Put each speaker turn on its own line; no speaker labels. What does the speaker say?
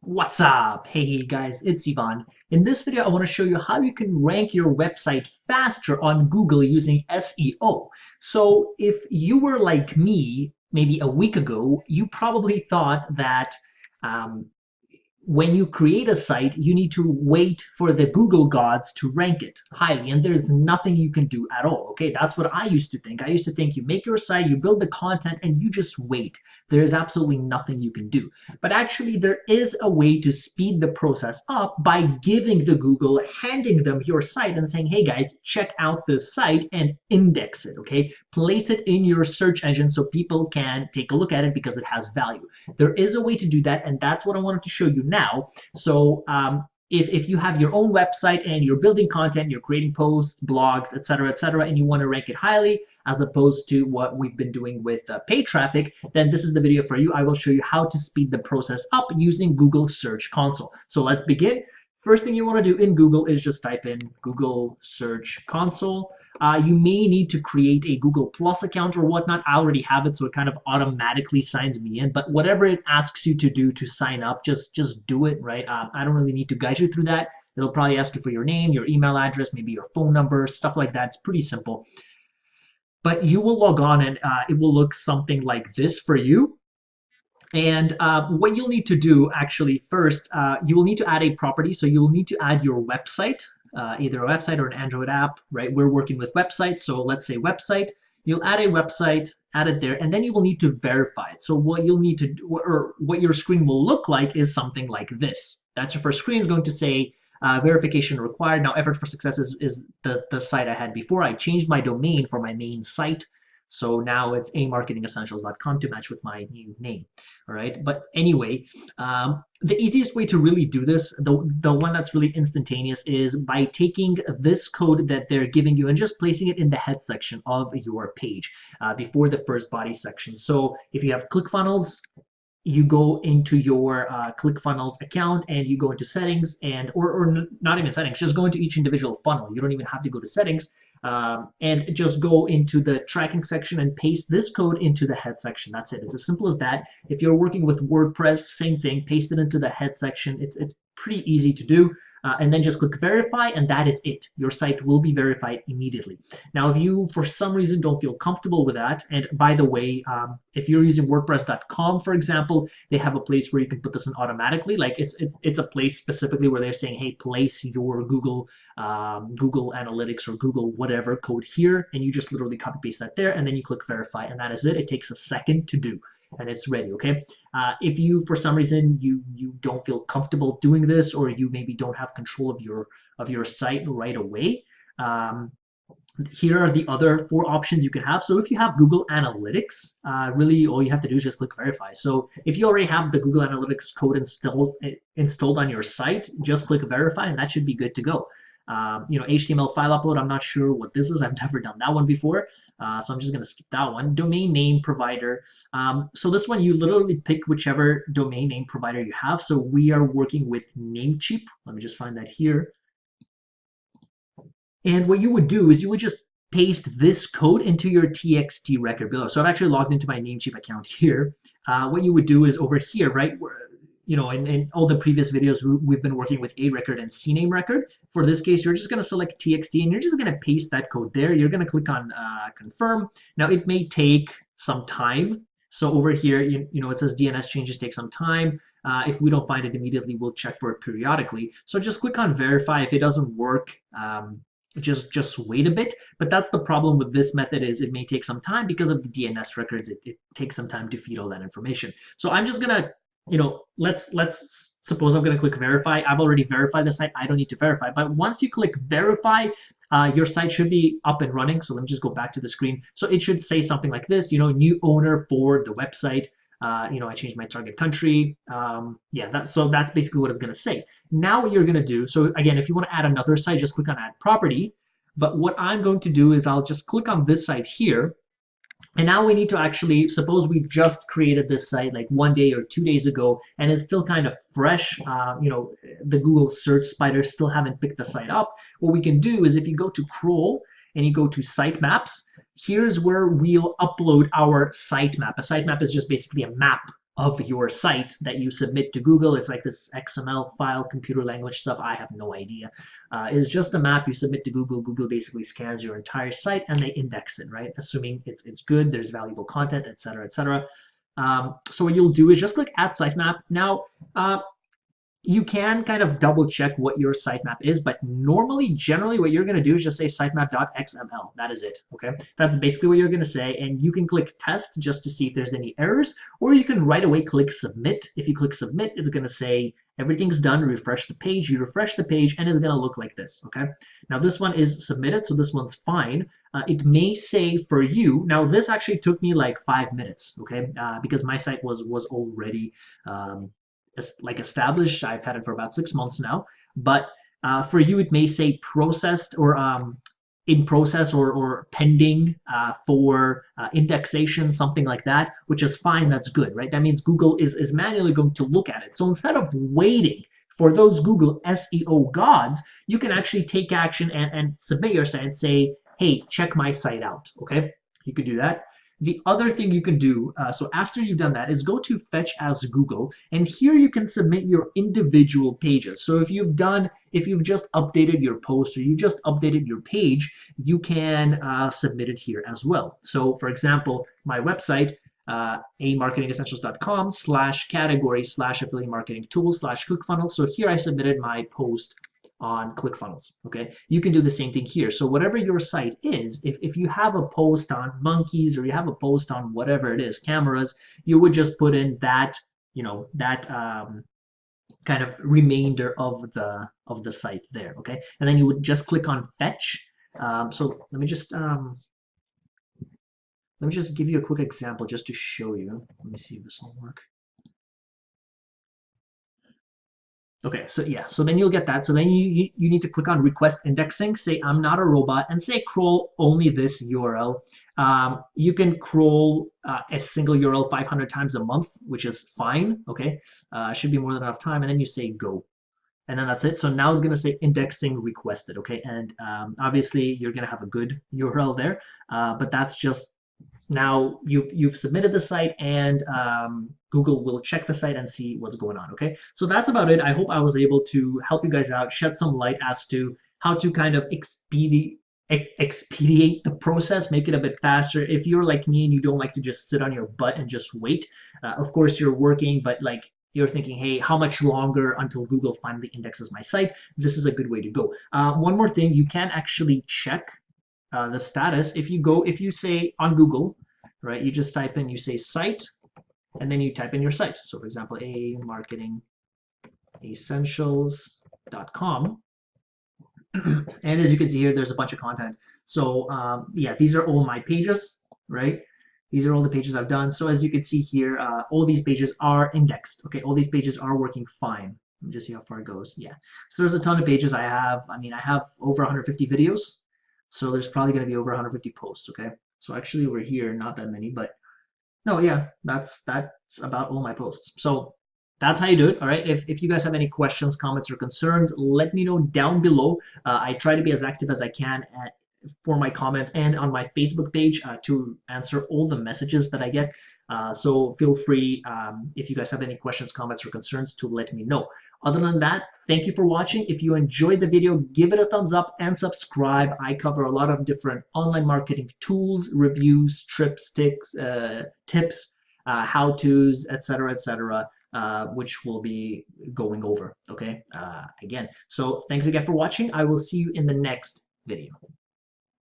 What's up? Hey guys, it's Ivan. In this video, I want to show you how you can rank your website faster on Google using SEO. So if you were like me, maybe a week ago, you probably thought that um, when you create a site, you need to wait for the Google gods to rank it highly, and there's nothing you can do at all. Okay, that's what I used to think. I used to think you make your site, you build the content, and you just wait. There's absolutely nothing you can do. But actually, there is a way to speed the process up by giving the Google, handing them your site and saying, hey guys, check out this site and index it. Okay, place it in your search engine so people can take a look at it because it has value. There is a way to do that, and that's what I wanted to show you now. So if you have your own website and you're building content, you're creating posts, blogs, etc., and you want to rank it highly as opposed to what we've been doing with paid traffic, then this is the video for you. I will show you how to speed the process up using Google Search Console. So let's begin. First thing you want to do in Google is just type in Google Search Console. You may need to create a Google Plus account or whatnot. I already have it, so it kind of automatically signs me in. But whatever it asks you to do to sign up, just do it, right? I don't really need to guide you through that. It'll probably ask you for your name, your email address, maybe your phone number, stuff like that. It's pretty simple. But you will log on and it will look something like this for you. And what you'll need to do actually first, you will need to add a property. So you'll need to add your website, either a website or an Android app, right? We're working with websites. So let's say website. You'll add a website, add it there, and then you will need to verify it. So what you'll need to do, or what your screen will look like is something like this. That's your first screen. Is going to say verification required. Now, effort for success is the site I had before. I changed my domain for my main site. So now it's amarketingessentials.com to match with my new name. All right. But anyway, the easiest way to really do this, the one that's really instantaneous, is by taking this code that they're giving you and just placing it in the head section of your page before the first body section. So if you have ClickFunnels, you go into your ClickFunnels account and you go into settings or not even settings, just go into each individual funnel. You don't even have to go to settings. And just go into the tracking section and paste this code into the head section. That's it. It's as simple as that. If you're working with WordPress, same thing. Paste it into the head section. It's pretty easy to do. And then just click verify, and that is it. Your site will be verified immediately. Now, if you, for some reason, don't feel comfortable with that, and by the way, if you're using WordPress.com, for example, they have a place where you can put this in automatically. Like it's a place specifically where they're saying, hey, place your Google Analytics or Google whatever code here, and you just literally copy paste that there, and then you click verify, and that is it. It takes a second to do, and it's ready. Okay. If you, for some reason, you don't feel comfortable doing this, or you maybe don't have control of your site right away, here are the other 4 options you can have. So if you have Google Analytics, really all you have to do is just click verify. So if you already have the Google Analytics code installed on your site, just click verify, and that should be good to go. HTML file upload, I'm not sure what this is. I've never done that one before. So I'm just going to skip that one. Domain name provider. So this one, you literally pick whichever domain name provider you have. So we are working with Namecheap. Let me just find that here. And what you would do is you would just paste this code into your TXT record below. So I've actually logged into my Namecheap account here. What you would do is over here, right, in all the previous videos, we've been working with A record and CNAME record. For this case, you're just going to select TXT and you're just going to paste that code there. You're going to click on confirm. Now, it may take some time. So over here, it says DNS changes take some time. If we don't find it immediately, we'll check for it periodically. So just click on verify. If it doesn't work, just wait a bit. But that's the problem with this method, is it may take some time because of the DNS records. It takes some time to feed all that information. So I'm just going to let's suppose I'm going to click verify. I've already verified the site. I don't need to verify. But once you click verify, your site should be up and running. So let me just go back to the screen. So it should say something like this, new owner for the website. I changed my target country. So that's basically what it's going to say. Now what you're going to do, so again, if you want to add another site, just click on add property. But what I'm going to do is I'll just click on this site here. And now we need to actually, suppose we just created this site like 1 day or 2 days ago, and it's still kind of fresh. The Google search spiders still haven't picked the site up. What we can do is if you go to crawl and you go to Sitemaps, here's where we'll upload our sitemap. A sitemap is just basically a map of your site that you submit to Google. It's like this XML file, computer language stuff. I have no idea. It's just a map you submit to Google. Google basically scans your entire site and they index it, right? Assuming it's good, there's valuable content, etc., etc. So what you'll do is just click Add Sitemap. Now, you can kind of double check what your sitemap is, but normally, generally, what you're going to do is just say sitemap.xml. That is it, okay? That's basically what you're going to say, and you can click test just to see if there's any errors, or you can right away click submit. If you click submit, it's going to say everything's done, refresh the page. You refresh the page, and it's going to look like this, okay? Now, this one is submitted, so this one's fine. It may say for you, now this actually took me like 5 minutes, okay? Because my site was already like established. I've had it for about 6 months now, but for you it may say processed or in process or pending for indexation, something like that, which is fine. That's good, right? That means Google is manually going to look at it. So instead of waiting for those Google SEO gods, you can actually take action and submit your site and say, hey, check my site out, okay? You could do that. The other thing you can do, so after you've done that, is go to Fetch as Google, and here you can submit your individual pages. So if you've just updated your post or you just updated your page, you can submit it here as well. So for example, my website, amarketingessentials.com/category/affiliate marketing tools/ClickFunnels. So here I submitted my post on ClickFunnels, okay? You can do the same thing here. So whatever your site is, if you have a post on monkeys or you have a post on whatever it is, cameras, you would just put in that, that kind of remainder of the site there, okay? And then you would just click on fetch. So let me just give you a quick example just to show you. Let me see if this will work. Okay, so yeah, so then you'll get that. So then you need to click on request indexing, say I'm not a robot, and say crawl only this URL. You can crawl a single URL 500 times a month, which is fine, okay? Should be more than enough time, and then you say go. And then that's it. So now it's going to say indexing requested, okay? And obviously you're going to have a good URL there, but that's just now you've submitted the site, and Google will check the site and see what's going on, okay? So that's about it. I hope I was able to help you guys out, shed some light as to how to kind of expedite the process, make it a bit faster. If you're like me and you don't like to just sit on your butt and just wait, of course you're working, but like you're thinking, hey, how much longer until Google finally indexes my site? This is a good way to go. One more thing, you can actually check the status if you say on Google, right? You just type in, you say site, and then you type in your site. So for example, amarketingessentials.com. And as you can see here, there's a bunch of content. So yeah, these are all my pages, right? These are all the pages I've done. So as you can see here, all these pages are indexed. Okay, all these pages are working fine. Let me just see how far it goes. Yeah. So there's a ton of pages I have. I mean, I have over 150 videos. So there's probably going to be over 150 posts, okay? So actually over here, not that many, but no, yeah, that's about all my posts. So that's how you do it, all right? If you guys have any questions, comments, or concerns, let me know down below. I try to be as active as I can for my comments and on my Facebook page to answer all the messages that I get. So feel free, if you guys have any questions, comments, or concerns, to let me know. Other than that, thank you for watching. If you enjoyed the video, give it a thumbs up and subscribe. I cover a lot of different online marketing tools, reviews, tips, how-tos, etc., which we'll be going over, okay? Again, so thanks again for watching. I will see you in the next video.